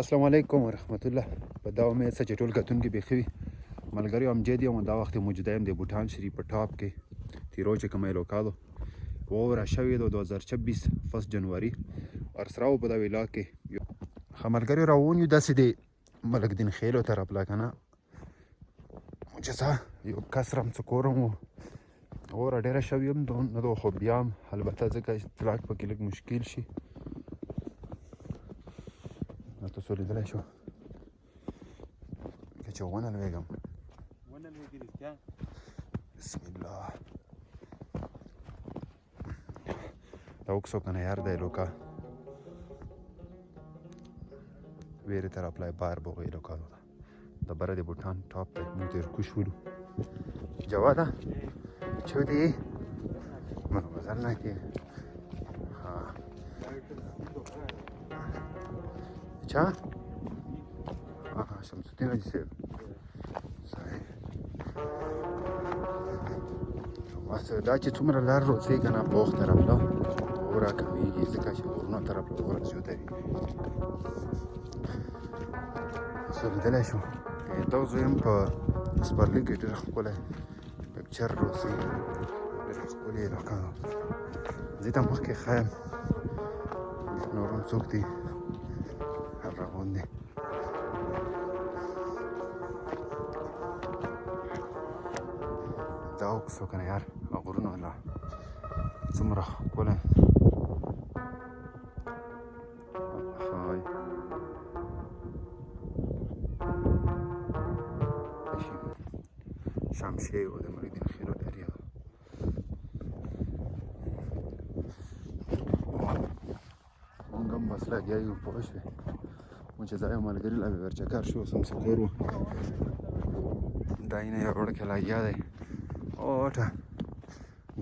السلام علیکم ورحمت الله. په دا امید څه چې ټول کتونکي بیخي وي ملګریو امجد یم. دا وخت موجوده یم د بوټان شریف په ټاپ کې تیرو چې کومه لوکالو ووره شوې ده 2026 1 جنوري ارسراو په دا ویلا کې ښه ملګریو راوون یو داسې د ملک دین خیلو طرف لا که نه چې څه یو کس رم څه کورم و وره ډېره شوې یم نه ده خو بیا هم البته ځکه اطلاق پکې لږ مشکل شي نو تاسو لیدلی شو که چې ونه لوېږم بسم الله دا وکسو کنه یار دی لوکا ویرې طرف لای بار بغوی لوکالو ده د بره د بوټان ټاپ ته موږ تېر کوش ولو جواده چو دی منو مزل نه کې چا شمس الدین حاجي صاحب صحیح بس دا چې څومره لار روځي که نه پوخ طرف له اوره کمیږي ځکه چې غرونو طرف له اوره زیاته وي تاسو لیدلی شو دا زه یم په سپرلي کې ډېر ښکلی پکچر روځي ډېر ښکلې علاقه ده زه ته مخکې ښیم نور هم څوک دي روان دي دا وکسو که نه یار غرونه الله څومره ښکلی ښایي شمشې و د ملک دین خیلو ایریا ده مونږ هم بس لګیا یو پوه شوې مونږ چې ځای یو ملګري لا ورچکر شو اوس هم سکور و دا یې نه یو وړکی لګیا دی اوټه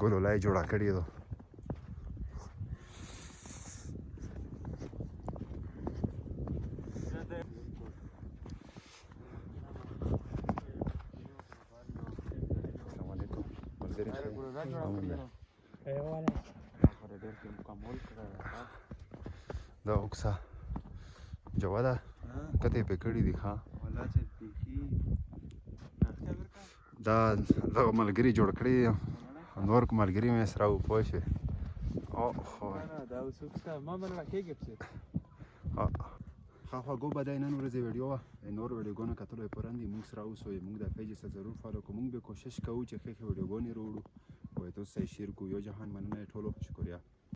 ګلو لای جوړه کړې ده دا اوکسه جواده کته پې کړي دي ښه دا دغه ملګري جوړ کړي نور ملګري مې سره و پوه شوې خواږو به دا نن ورځې ویډیو وه نور ویډیوګانو کتلو یې پران دي مونږ سره اوسو مونږ دا پیج سره ضرور فالو کوو مونږ به کوشش کوو چې ښې ښې ویډیوګانې راوړو او تاسو سره یې شیر کوو یو جهان مننه ټولو شکریه